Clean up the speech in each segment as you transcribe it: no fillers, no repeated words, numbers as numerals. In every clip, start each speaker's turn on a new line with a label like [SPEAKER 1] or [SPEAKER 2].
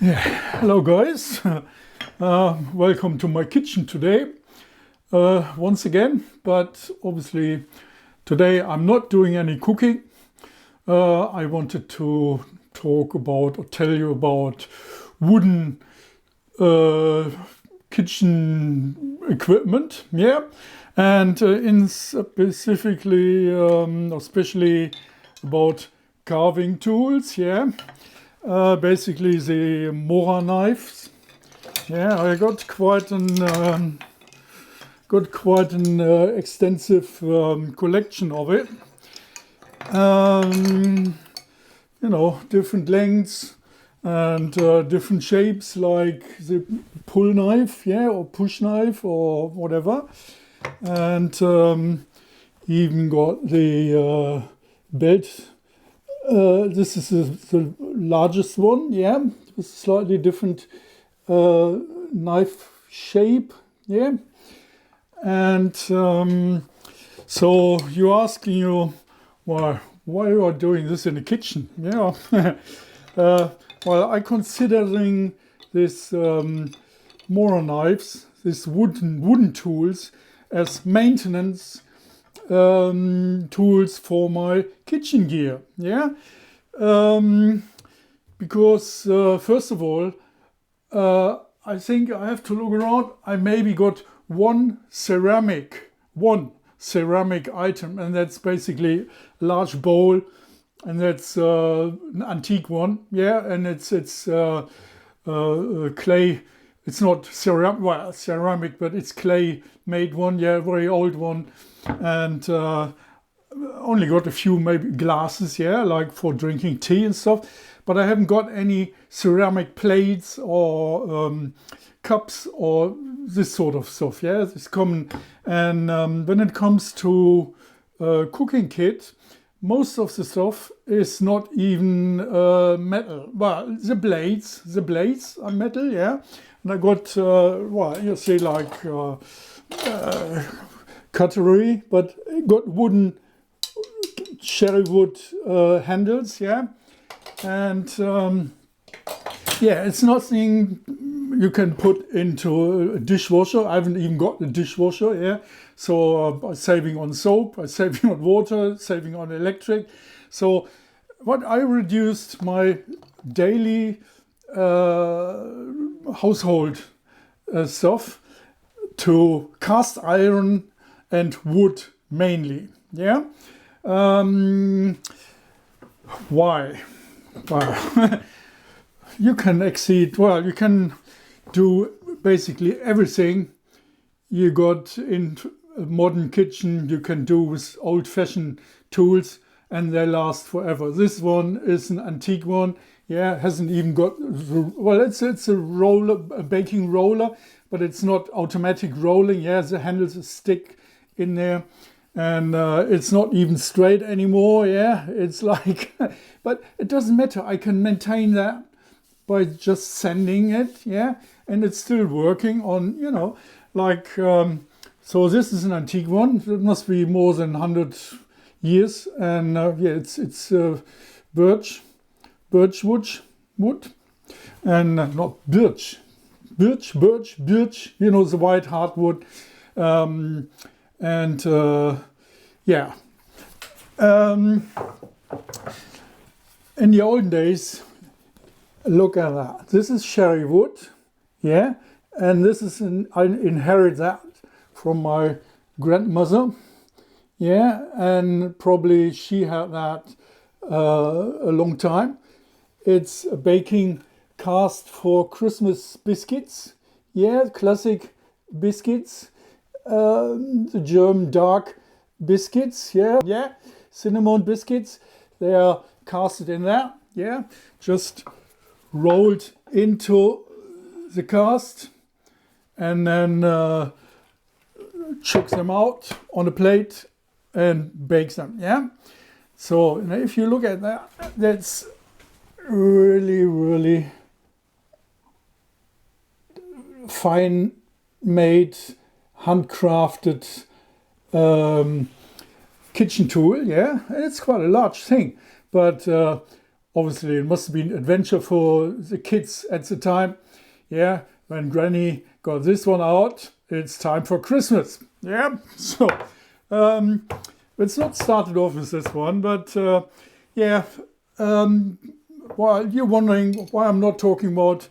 [SPEAKER 1] Hello guys, welcome to my kitchen today once again, but obviously today I'm not doing any cooking. I wanted to talk about or tell you about wooden kitchen equipment, and in specifically especially about carving tools, basically the Mora knives. I got quite an extensive collection of it. Different lengths and different shapes, like the pull knife, or push knife or whatever, and even got the belt. This is the largest one, with slightly different knife shape, and so you're asking why you are doing this in the kitchen, well, I considering this Mora knives, these wooden tools, as maintenance tools for my kitchen gear, because first of all, I think I have to look around. I maybe got one ceramic item, and that's basically a large bowl, and that's an antique one, and it's clay. It's not ceramic, but it's clay made one, very old one, and only got a few maybe glasses, like for drinking tea and stuff. But I haven't got any ceramic plates or cups or this sort of stuff. It's common. And when it comes to cooking kit, most of the stuff is not even metal. Well, the blades are metal, And I got, you see, like cutlery, but I got wooden cherry wood handles, and it's nothing you can put into a dishwasher. I haven't even got a dishwasher, so I'm saving on soap, I'm saving on water, saving on electric. So what I reduced my daily household stuff to cast iron and wood mainly, why? Well, you can do basically everything you got in a modern kitchen you can do with old-fashioned tools, and they last forever. This one is an antique one, hasn't even got, it's a roller, a baking roller, but it's not automatic rolling. The handles a stick in there, and it's not even straight anymore. It's like, but it doesn't matter. I can maintain that by just sanding it, and it's still working on, so this is an antique one. It must be more than 100 years, and it's birch wood, and not birch, the white hardwood, and in the olden days, look at that. This is cherry wood, and this is I inherit that from my grandmother, and probably she had that a long time. It's a baking cast for Christmas biscuits, classic biscuits, the German dark biscuits, cinnamon biscuits. They are casted in that, just rolled into the cast, and then chucks them out on a plate and bakes them, So if you look at that, that's really fine made, handcrafted kitchen tool, and it's quite a large thing, but obviously it must have been adventure for the kids at the time. Yeah, when Granny got this one out, it's time for Christmas. Yeah, so it's not started off with this one, but yeah. Well, you're wondering why I'm not talking about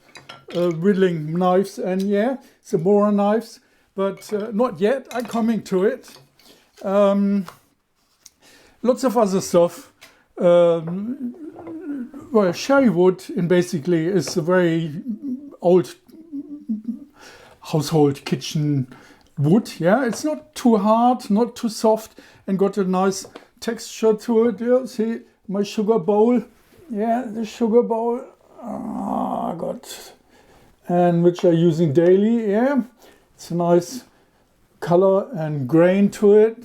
[SPEAKER 1] whittling knives, and yeah, it's the Mora knives, but not yet. I'm coming to it. Lots of other stuff. Well, cherry wood basically is a very old household kitchen wood. Yeah, it's not too hard, not too soft, and got a nice texture to it. Yeah, see my sugar bowl. Yeah, the sugar bowl. I got, and which I'm using daily. Yeah, it's a nice color and grain to it.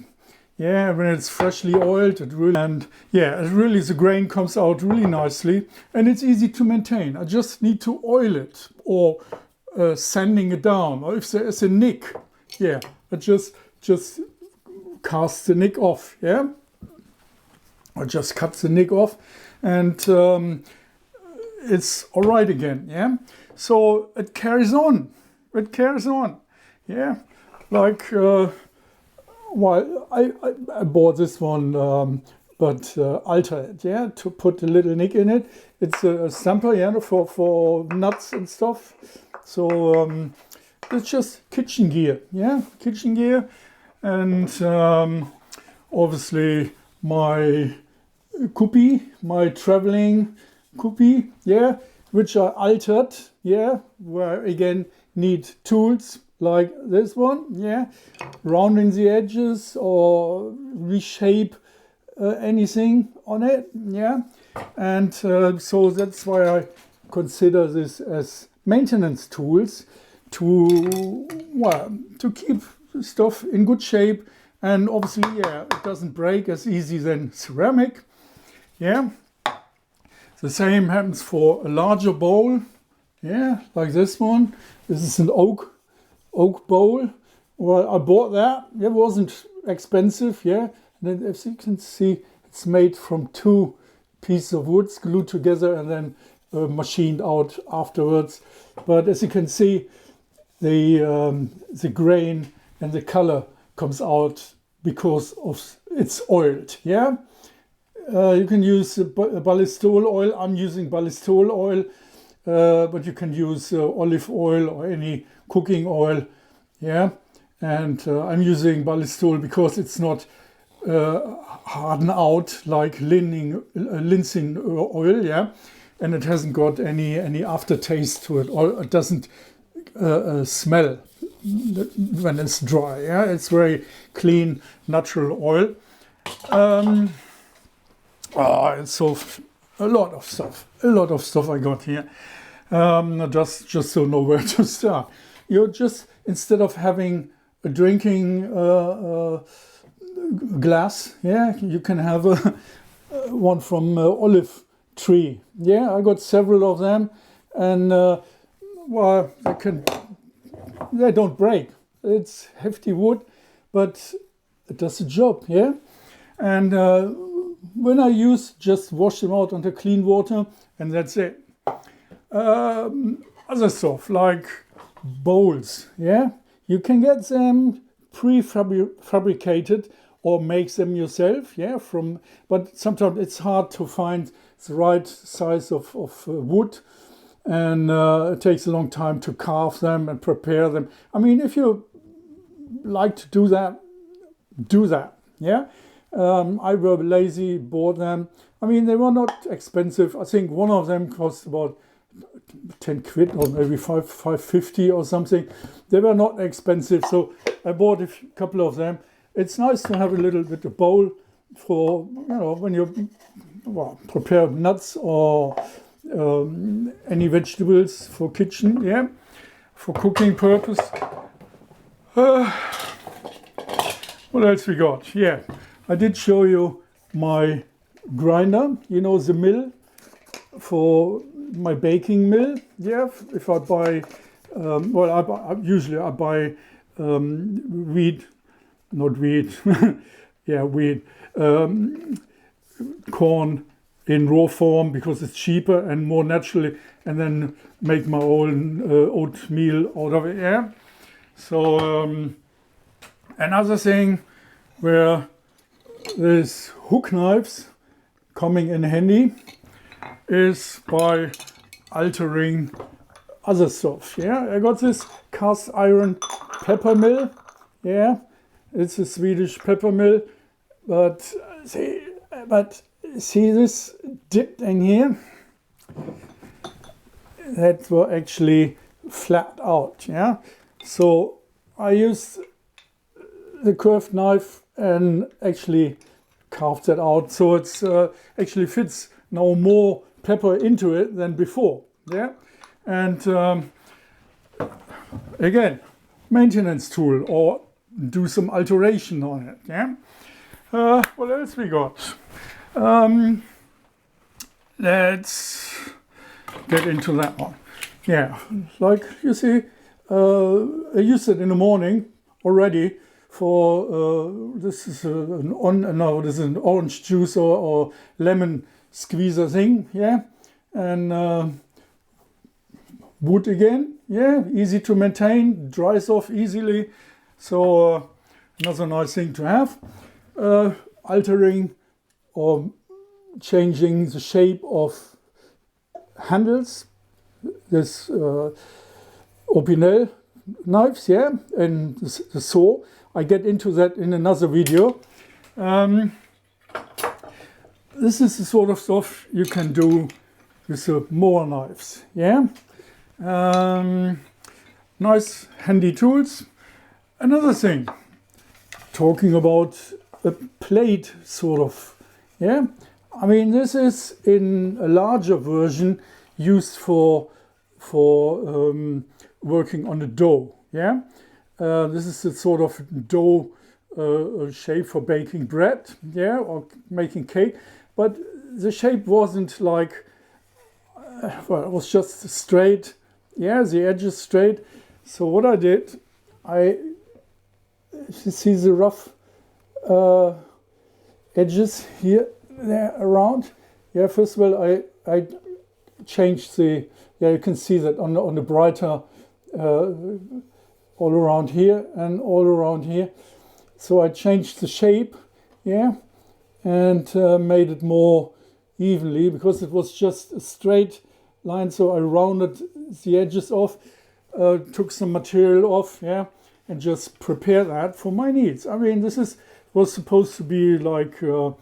[SPEAKER 1] Yeah, when it's freshly oiled, it really the grain comes out really nicely, and it's easy to maintain. I just need to oil it or sanding it down, or if there is a nick, yeah, I just cast the nick off. Yeah, or just cut the nick off, and it's all right again. Yeah, so it carries on. It carries on. Yeah, like. Well, I bought this one, but altered, yeah, to put a little nick in it. It's a stamper, yeah, for nuts and stuff. So it's just kitchen gear, yeah, kitchen gear, and obviously my kupi, my traveling kupi, yeah, which I altered, yeah, where again need tools. Like this one, yeah, rounding the edges or reshape anything on it, yeah, and so that's why I consider this as maintenance tools to keep stuff in good shape, and obviously, yeah, it doesn't break as easy than ceramic, yeah. The same happens for a larger bowl, yeah, like this one. This is an oak bowl. Well, I bought that. It wasn't expensive, yeah. And then, as you can see, it's made from 2 pieces of wood glued together and then machined out afterwards. But as you can see, the grain and the color comes out because of it's oiled, yeah. You can use ballistol oil. I'm using ballistol oil, but you can use olive oil or any cooking oil, yeah, and I'm using ballistol because it's not hardened out like linseed oil, yeah, and it hasn't got any aftertaste to it, or it doesn't smell when it's dry, yeah. It's very clean, natural oil. It's so a lot of stuff I got here. Just don't know where to start. You're just, instead of having a drinking glass, yeah, you can have one from olive tree. Yeah, I got several of them, and well, they don't break. It's hefty wood, but it does the job. Yeah, and when I use, just wash them out under clean water, and that's it. Other stuff like bowls, yeah, you can get them prefabricated or make them yourself, yeah, but sometimes it's hard to find the right size of wood, and it takes a long time to carve them and prepare them. I mean, if you like to do that, yeah. I were lazy, bought them. I mean, they were not expensive. I think one of them cost about 10 quid or maybe 5.50 or something. They were not expensive, so I bought a couple of them. It's nice to have a little bit of bowl for, when you prepare nuts or any vegetables for kitchen, yeah, for cooking purpose. What else we got? Yeah, I did show you my grinder, the mill for my baking mill. Yeah, if I buy, usually I buy wheat, corn in raw form because it's cheaper and more naturally, and then make my own oatmeal out of it. Yeah. So another thing where there's hook knives coming in handy is by altering other stuff. Yeah, I got this cast iron pepper mill. Yeah, it's a Swedish pepper mill, but see this dip in here? That were actually flat out. Yeah, so I used the curved knife and actually carved that out, so it's actually fits now more pepper into it than before. Yeah, and again, maintenance tool or do some alteration on it. Yeah. What else we got? Let's get into that one. Yeah, like you see, I used it in the morning already for this is an orange juice or lemon squeezer thing. Yeah, and wood again. Yeah, easy to maintain, dries off easily. So another nice thing to have. Altering or changing the shape of handles, this Opinel knives, yeah, and the saw. I get into that in another video. This is the sort of stuff you can do with the Mora knives, yeah. Nice handy tools. Another thing, talking about a plate sort of, yeah. I mean, this is in a larger version used for working on the dough, yeah. This is the sort of dough shape for baking bread, yeah, or making cake. But the shape wasn't like, well, it was just straight, yeah, the edges straight. So what I did, you see the rough edges here, there, around. Yeah, first of all, I changed the, yeah, you can see that on the brighter, all around here and all around here. So I changed the shape, yeah, and made it more evenly because it was just a straight line. So I rounded the edges off, took some material off, yeah, and just prepare that for my needs. I mean, this was supposed to be like a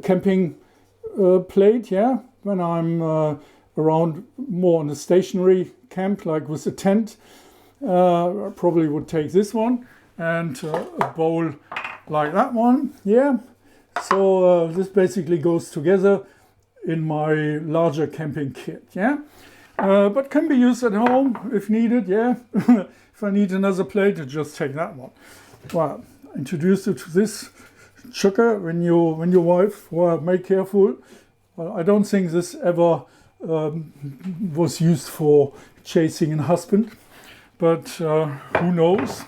[SPEAKER 1] camping plate, yeah, when I'm around more on a stationary camp, like with a tent. I probably would take this one and a bowl like that one, yeah. So this basically goes together in my larger camping kit, yeah. But can be used at home if needed, yeah. If I need another plate, I just take that one. Well, introduce you to this chucker when your wife, well, make careful. Well, I don't think this ever was used for chasing a husband, but who knows.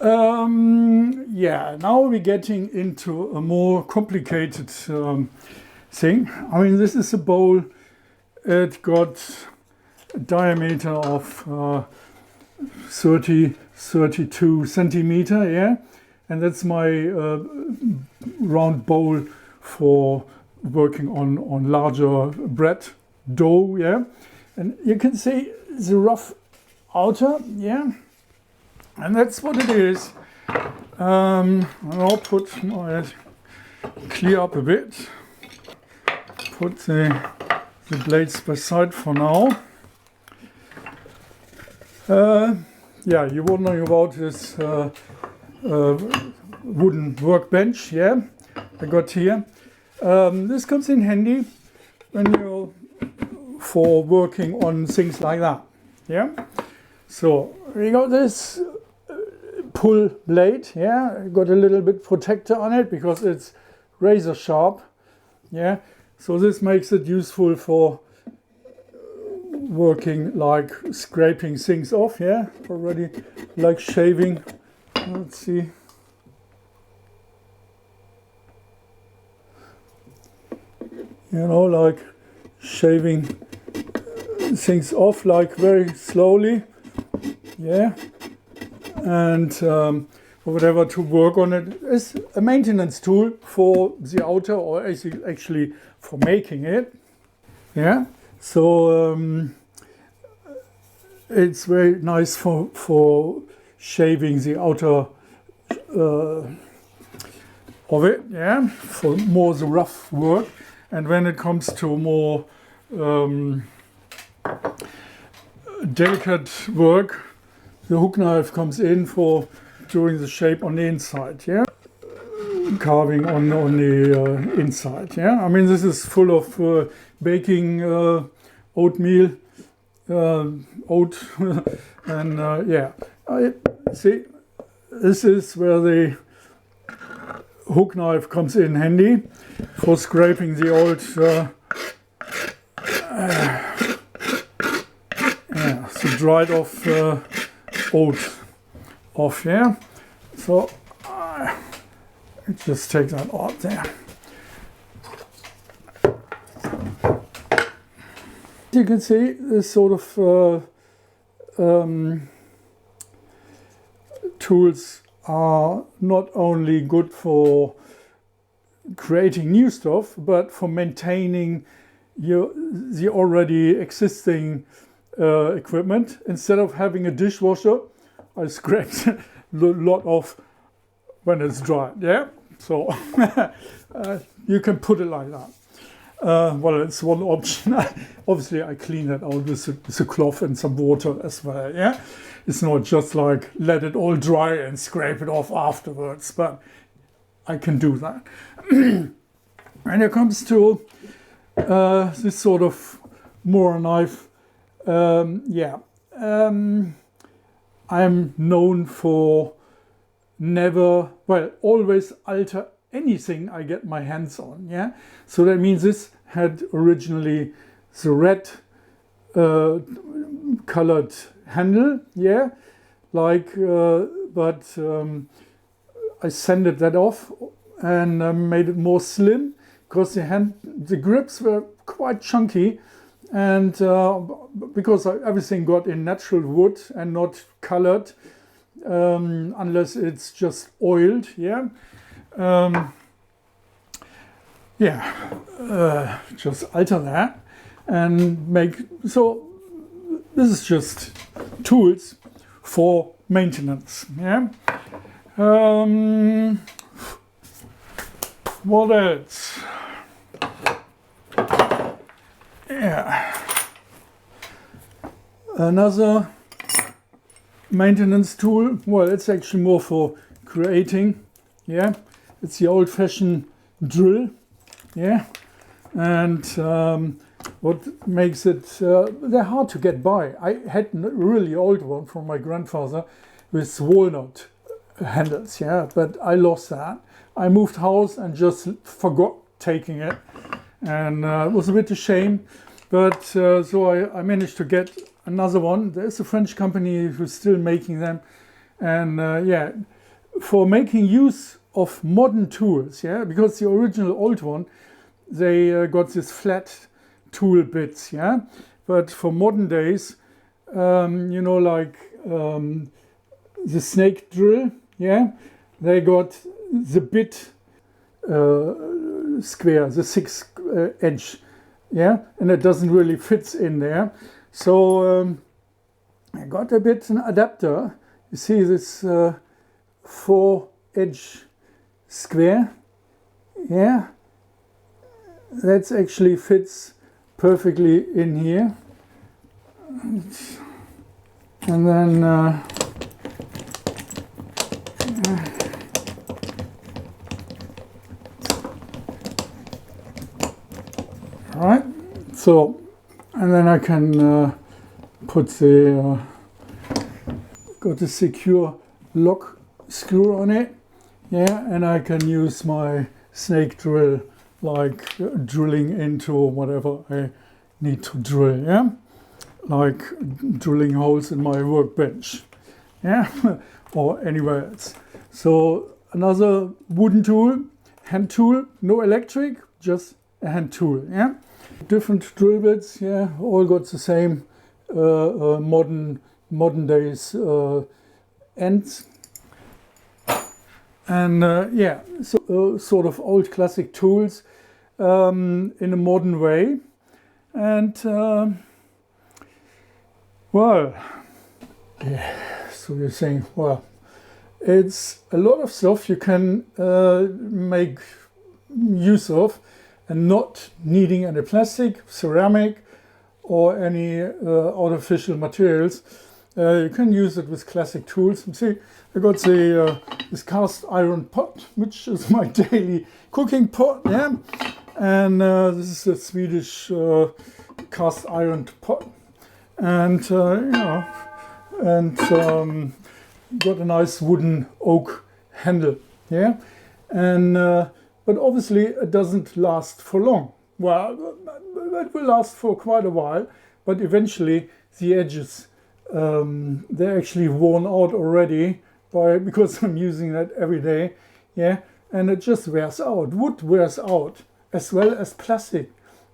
[SPEAKER 1] Yeah, now we're getting into a more complicated thing. I mean, this is a bowl. It got a diameter of 32 centimeter, yeah, and that's my round bowl for working on larger bread dough, yeah. And you can see the rough outer, yeah, and that's what it is. I'll put my, clear up a bit, put the blades beside for now. Yeah, you're wondering about this wooden workbench, yeah, I got here. This comes in handy when you're for working on things like that, yeah. So we got this pull blade, yeah, got a little bit protector on it because it's razor sharp, yeah. So this makes it useful for working, like scraping things off, yeah, already, like shaving. Let's see. you know, like shaving things off like very slowly, yeah, and whatever to work on it. It's a maintenance tool for the outer, or actually for making it, yeah. So it's very nice for shaving the outer of it, yeah, for more the rough work. And when it comes to more delicate work, the hook knife comes in for doing the shape on the inside, yeah, carving on the inside, yeah. I mean, this is full of baking oatmeal, oat, and yeah. See, this is where the hook knife comes in handy for scraping the old yeah, so dried off oat off, yeah. So just take that out there. You can see this sort of tools are not only good for creating new stuff, but for maintaining the already existing equipment. Instead of having a dishwasher, I scraped a lot off when it's dry, yeah? So you can put it like that. Well, it's one option. Obviously, I clean that out with a cloth and some water as well, yeah? It's not just like let it all dry and scrape it off afterwards, but I can do that. When it comes to this sort of Mora knife, yeah, I'm known for always alter anything I get my hands on, yeah? So that means this had originally the red colored handle, yeah, like, but I sanded that off and made it more slim, because the grips were quite chunky, and because everything got in natural wood and not colored, unless it's just oiled, yeah. Just alter that and make, so this is just tools for maintenance, yeah. What else? Yeah, another maintenance tool, well, it's actually more for creating, yeah. It's the old-fashioned drill, yeah, and what makes it, they're hard to get by. I had a really old one from my grandfather with walnut handles, yeah, but I lost that. I moved house and just forgot taking it, and it was a bit of a shame, but so I managed to get another one. There's a French company who's still making them, and yeah, for making use of modern tools, yeah, because the original old one, they got this flat tool bits, yeah, but for modern days, you know, like the snake drill, yeah, they got the bit square, the 6 edge, yeah, and it doesn't really fit in there. So I got a bit an adapter. You see this 4 edge square, yeah, that actually fits perfectly in here, and then right, so, and then I can put the got a secure lock screw on it, yeah, and I can use my snake drill, like drilling into whatever I need to drill, yeah, like drilling holes in my workbench, yeah, or anywhere else. So another wooden tool, hand tool, no electric, just a hand tool. Yeah, different drill bits. Yeah, all got the same modern days ends. And yeah, so sort of old classic tools in a modern way. And well, yeah, so you're saying, well, it's a lot of stuff you can make use of and not needing any plastic, ceramic, or any artificial materials. You can use it with classic tools. See, I got the this cast iron pot, which is my daily cooking pot. Yeah, and this is a Swedish cast iron pot, and you know, and got a nice wooden oak handle. Yeah, and but obviously it doesn't last for long. Well, it will last for quite a while, but eventually the edges they're actually worn out already because I'm using that every day. Yeah, and it just wears out. Wood wears out as well as plastic.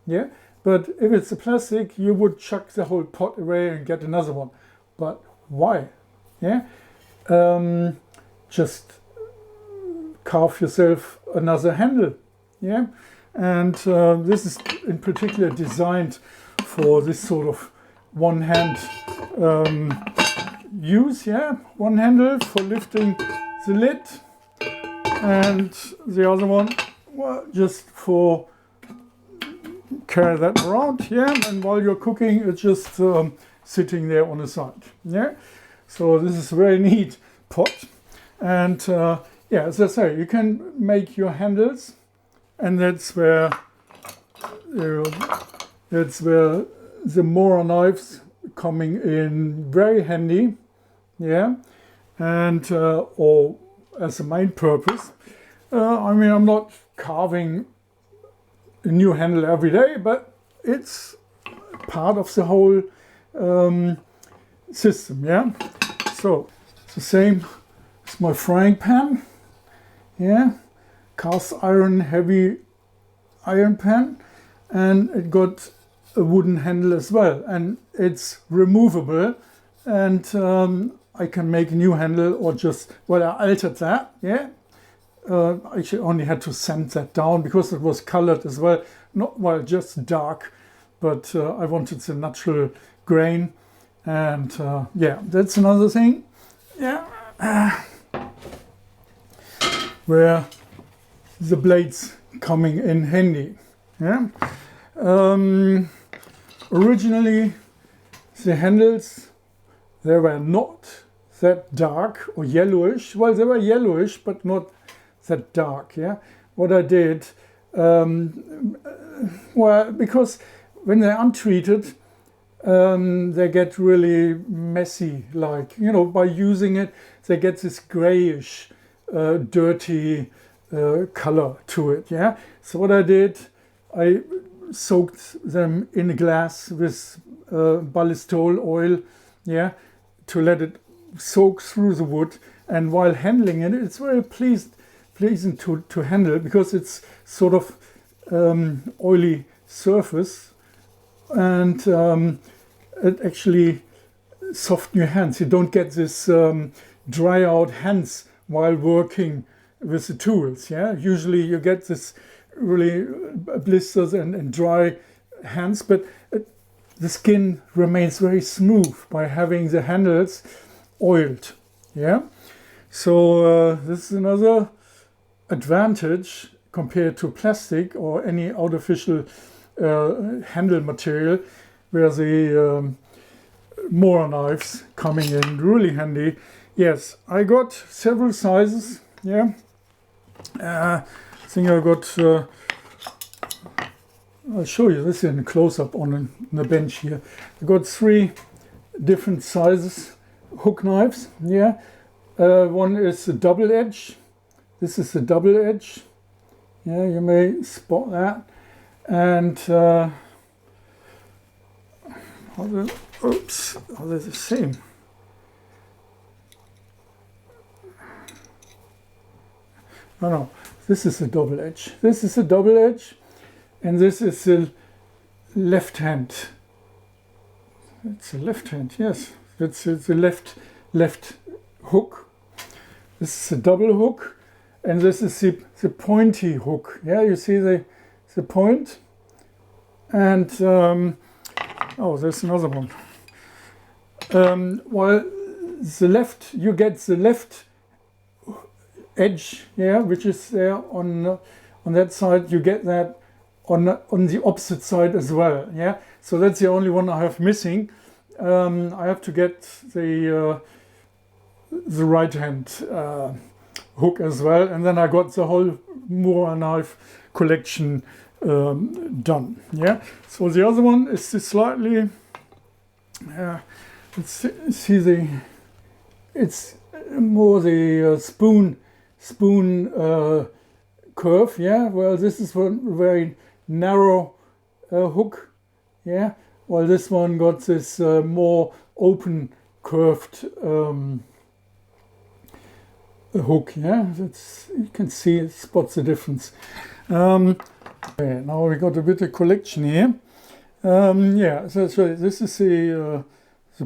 [SPEAKER 1] Yeah, but if it's a plastic, you would chuck the whole pot away and get another one. But why? Yeah, just carve yourself another handle. Yeah, and this is in particular designed for this sort of one hand use. Yeah, one handle for lifting the lid, and the other one, well, just for carry that around. Yeah, and while you're cooking, it's just sitting there on the side. Yeah, so this is a very neat pot, and yeah, as I say, you can make your handles, and that's where the Mora knives coming in very handy. Yeah, and or as a main purpose. I mean, I'm not carving a new handle every day, but it's part of the whole system. Yeah, so it's the same as my frying pan. Yeah, cast iron, heavy iron pan, and it got a wooden handle as well, and it's removable, and I can make a new handle, or just, well, I altered that. Yeah, I actually only had to sand that down because it was colored as well, not, well, just dark, but I wanted the natural grain, and yeah, that's another thing. Yeah, where the blades coming in handy. Yeah, originally the handles, they were not that dark or yellowish. Well, they were yellowish, but not that dark. Yeah, what I did, well, because when they're untreated, they get really messy. Like, you know, by using it, they get this grayish, dirty color to it. Yeah. So what I did, I soaked them in a glass with ballistol oil. Yeah, to let it soak through the wood, and while handling it, it's very pleasant to handle, because it's sort of oily surface, and it actually softens your hands. You don't get this dry out hands while working with the tools. Yeah, usually you get this really blisters and dry hands, but the skin remains very smooth by having the handles oiled. Yeah, so this is another advantage compared to plastic or any artificial handle material, where the Mora knives coming in really handy. Yes, I got several sizes. Yeah, I think I got I'll show you this in close-up on the bench here. I got 3 different sizes hook knives. Yeah, one is a double edge. This is a double edge. Yeah, you may spot that. And oops, they're the same. No, this is a double edge. This is a double edge. and this is the left hand. It's the left hand, yes. It's the left hook. This is a double hook, and this is the pointy hook. Yeah, you see the point, and oh, there's another one. While the left, you get the left edge, yeah, which is there on that side. You get that on the opposite side as well, yeah. So that's the only one I have missing. I have to get the right hand hook as well, and then I got the whole Mora knife collection done. Yeah. So the other one is the slightly. Let's see it's more the spoon curve. Yeah. Well, this is one very narrow hook. Yeah. While this one got this more open curved hook. Yeah. That's, you can see, spot the difference. Okay, now we got a bit of collection here. Yeah, so this is the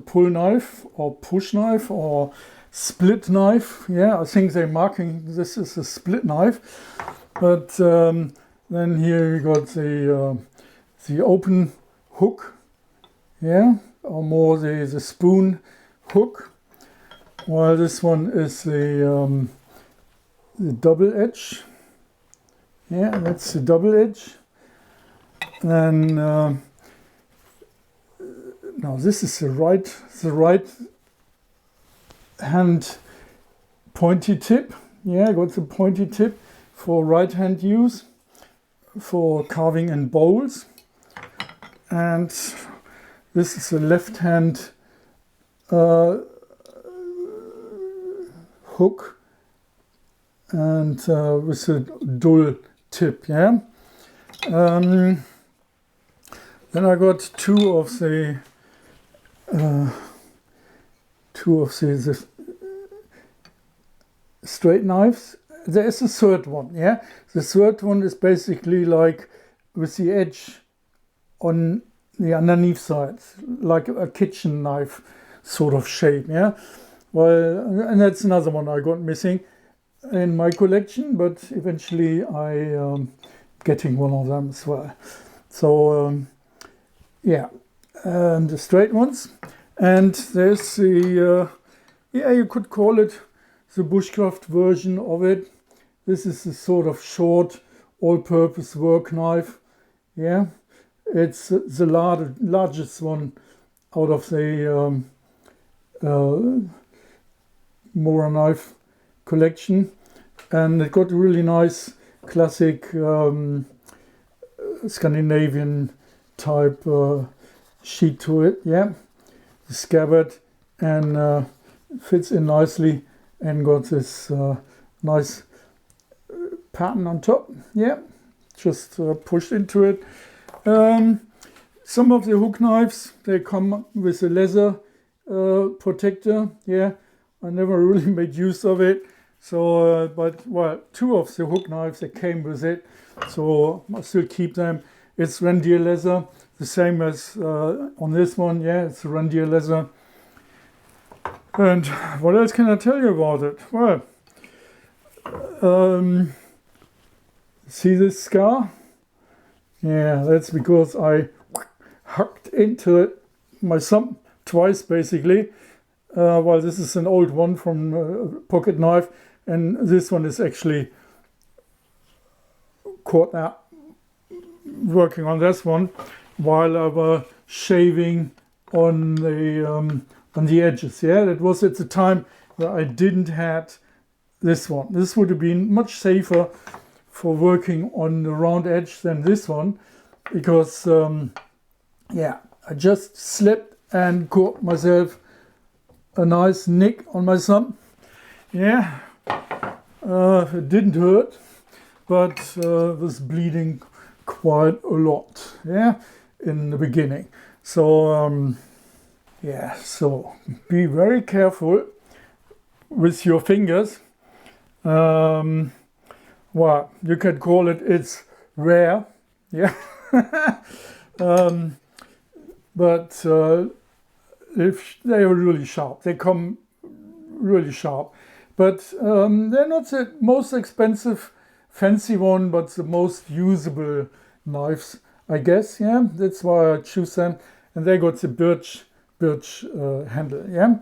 [SPEAKER 1] pull knife or push knife or split knife. Yeah, I think they're marking this is a split knife. But then here you got the open hook. Yeah, or more the spoon hook. While this one is the double edge. Yeah, that's the double edge. Then now this is the right hand pointy tip. Yeah, I got the pointy tip for right hand use for carving in bowls. And this is the left hand hook, and with a dull tip. Yeah. Then I got two of the straight knives. There is a third one. Yeah, the third one is basically like with the edge on the underneath side, like a kitchen knife sort of shape. Yeah. Well, and that's another one I got missing in my collection, but eventually I getting one of them as well. So yeah, and the straight ones, and there's the yeah, you could call it the bushcraft version of it. This is a sort of short all-purpose work knife. Yeah, it's the largest one out of the Mora knife collection, and it got a really nice classic Scandinavian type sheet to it. Yeah, the scabbard, and fits in nicely, and got this nice pattern on top. Yeah, just pushed into it. Some of the hook knives, they come with a leather protector. Yeah, I never really made use of it. So, but well, two of the hook knives, they came with it, so I still keep them. It's reindeer leather, the same as on this one. Yeah, it's reindeer leather. And what else can I tell you about it? Well, see this scar? Yeah, that's because I hacked into it my thumb twice, basically. Well, this is an old one from a pocket knife, and this one is actually caught out working on this one while I was shaving on the edges. Yeah, that was at the time where I didn't had this one. This would have been much safer for working on the round edge than this one, because yeah, I just slipped and caught myself a nice nick on my thumb. Yeah, it didn't hurt, but was bleeding quite a lot. Yeah, in the beginning. So yeah, so be very careful with your fingers. Well, you can call it, it's rare. yeah. But if they are really sharp, they come really sharp. But they're not the most expensive, fancy one, but the most usable knives, I guess. Yeah, that's why I choose them. And they got the birch handle. Yeah,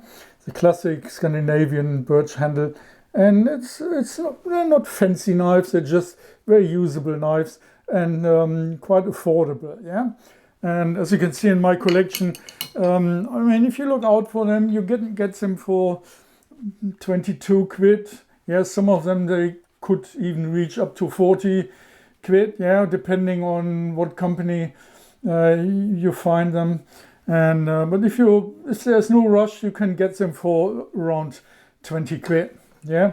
[SPEAKER 1] the classic Scandinavian birch handle. And they're not fancy knives. They're just very usable knives and quite affordable. Yeah. And as you can see in my collection, I mean, if you look out for them, you get them for 22 quid. Yeah, some of them they could even reach up to 40 quid. Yeah, depending on what company you find them. And but if there's no rush, you can get them for around 20 quid. Yeah,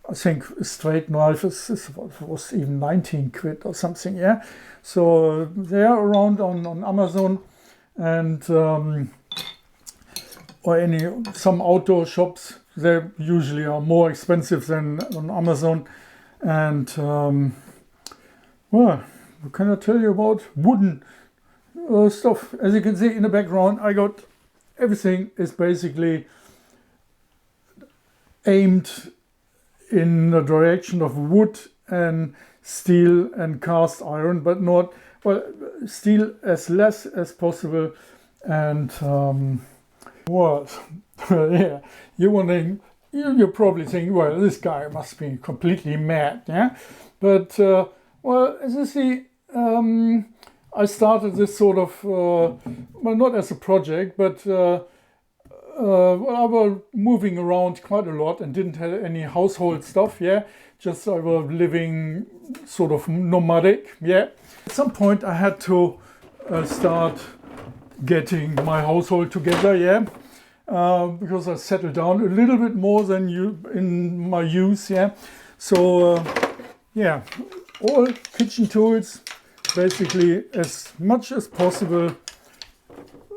[SPEAKER 1] I think a straight knife was even 19 quid or something. Yeah, so they are around on Amazon and or some outdoor shops. They usually are more expensive than on Amazon. And well, what can I tell you about wooden stuff? As you can see in the background, I got everything is basically aimed in the direction of wood and steel and cast iron, but not, well, steel as less as possible. And well, yeah, you're probably thinking, well, this guy must be completely mad, yeah. But well, as you see, I started this sort of well, not as a project, but well, I was moving around quite a lot and didn't have any household stuff, yeah. Just I was living sort of nomadic, yeah. At some point I had to start getting my household together, yeah. Because I settled down a little bit more than in my youth, yeah. So yeah, all kitchen tools, basically as much as possible.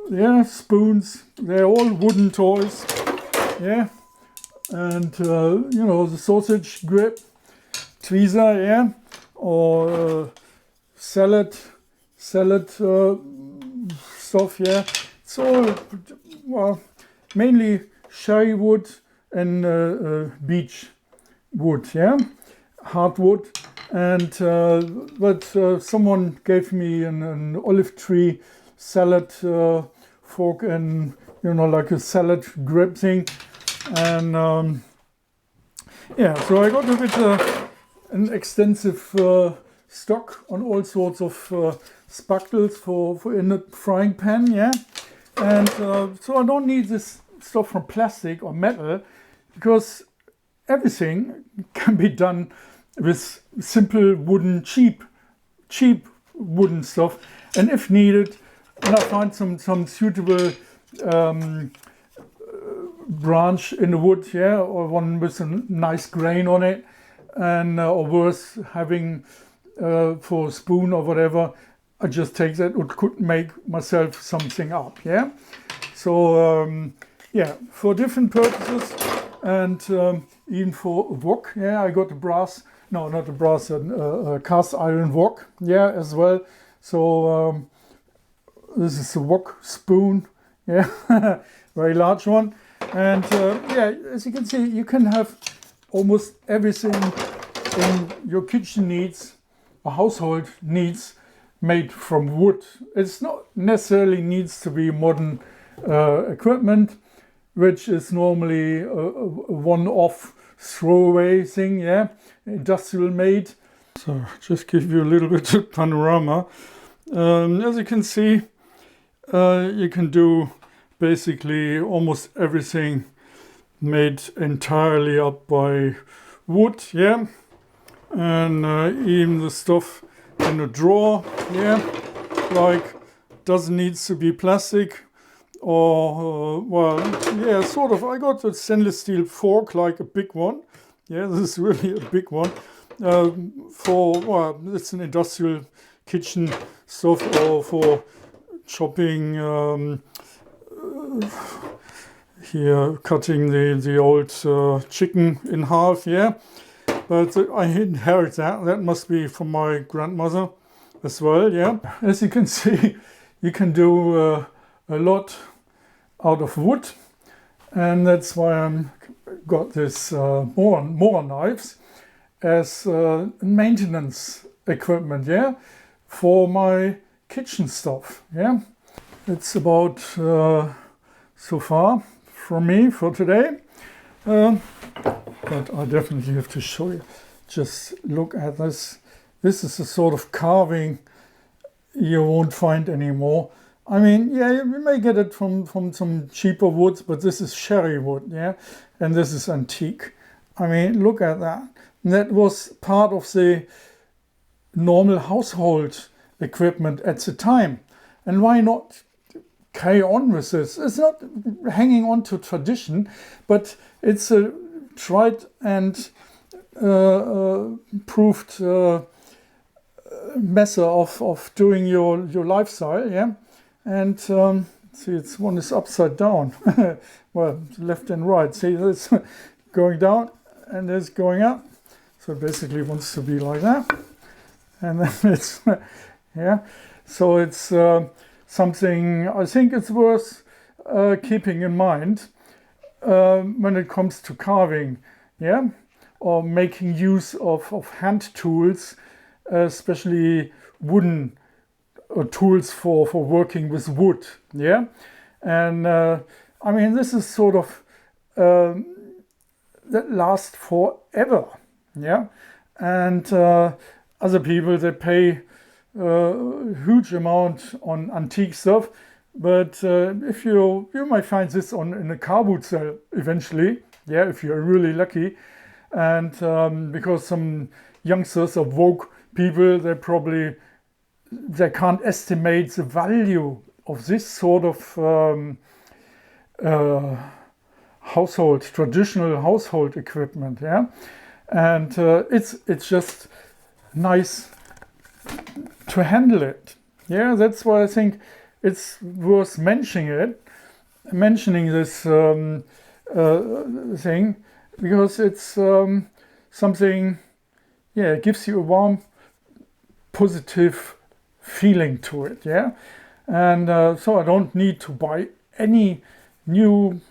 [SPEAKER 1] Yeah, spoons, they're all wooden toys, yeah. And you know, the sausage grip, tweezer, yeah, or salad stuff, yeah. It's all, well, mainly cherry wood and beech wood, yeah, hardwood. And but someone gave me an olive tree salad fork and, you know, like a salad grip thing. And yeah, so I got a bit an extensive stock on all sorts of spackles for in the frying pan, yeah. And so I don't need this stuff from plastic or metal, because everything can be done with simple wooden, cheap wooden stuff. And if needed, when I find some suitable branch in the wood, yeah, or one with a nice grain on it, and or worth having for a spoon or whatever, I just take that or could make myself something up, yeah. So yeah, for different purposes, and even for wok, yeah, I got a brass, no, not a brass, a cast iron wok, yeah, as well. So this is a wok spoon, yeah, very large one. And yeah, as you can see, you can have almost everything in your kitchen needs, or household needs, made from wood. It's not necessarily needs to be modern equipment, which is normally a one-off throwaway thing, yeah, industrial made. So just give you a little bit of panorama. As you can see, you can do basically almost everything made entirely up by wood, yeah. And even the stuff in the drawer, yeah, like doesn't need to be plastic, or well, yeah, sort of. I got a stainless steel fork, like a big one, yeah, this is really a big one, for, well, it's an industrial kitchen stuff, or for chopping, here, cutting the old chicken in half, yeah. But I inherit that. That must be from my grandmother. as well. Yeah, as you can see, you can do a lot out of wood, and that's why I'm got this Mora knives as maintenance equipment, yeah, for my kitchen stuff. Yeah, it's about so far from me for today, but I definitely have to show you. Just look at this. This is the sort of carving you won't find anymore. I mean, yeah, you may get it from some cheaper woods, but this is cherry wood, yeah, and this is antique. I mean, look at that. That was part of the normal household equipment at the time. And why not carry on with this? It's not hanging on to tradition, but it's a tried and proved method of doing your lifestyle, yeah. And see, it's one is upside down. Well, left and right. See, it's going down and it's going up. So it basically wants to be like that. And then it's, yeah. So it's something I think it's worth keeping in mind when it comes to carving, yeah, or making use of hand tools, especially wooden tools for working with wood, yeah. And I mean, this is sort of that lasts forever, yeah. And other people, they pay a huge amount on antique stuff, but if you might find this in a car boot sale eventually, yeah, if you're really lucky. And because some youngsters or woke people, they can't estimate the value of this sort of traditional household equipment, yeah. And it's just nice to handle it, yeah. That's why I think it's worth mentioning this thing, because it's something, yeah, it gives you a warm, positive feeling to it, yeah. And so I don't need to buy any new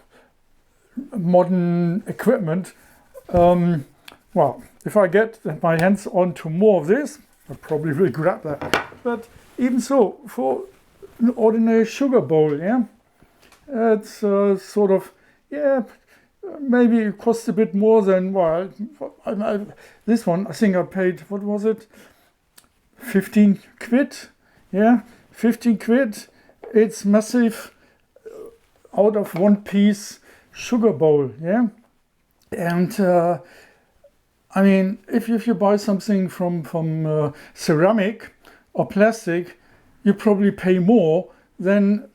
[SPEAKER 1] modern equipment. Well, if I get my hands onto more of this, I probably will grab that. But even so, for an ordinary sugar bowl, yeah, it's sort of, yeah, maybe it costs a bit more than, well, this one, I think I paid, what was it? 15 quid, yeah, 15 quid. It's massive, out of one piece sugar bowl, yeah. And I mean, if you buy something from ceramic or plastic, you probably pay more than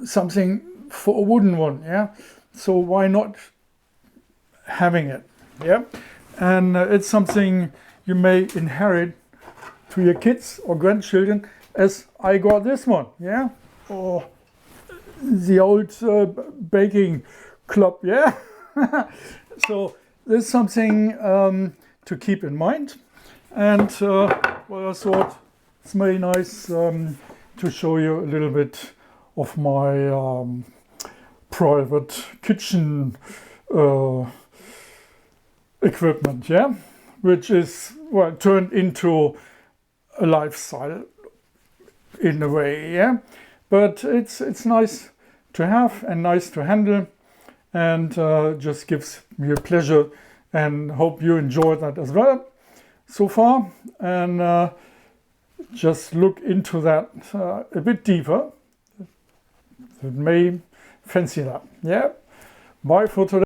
[SPEAKER 1] something for a wooden one, yeah. So why not having it, yeah? And it's something you may inherit to your kids or grandchildren, as I got this one, yeah? Or the old baking club, yeah? So there's something to keep in mind. And well, I thought it's very nice to show you a little bit of my private kitchen equipment, yeah? Which is, well, turned into a lifestyle in a way, yeah. But it's nice to have and nice to handle, and just gives me a pleasure, and hope you enjoy that as well so far. And just look into that a bit deeper. It may fancy that, yeah. Bye for today.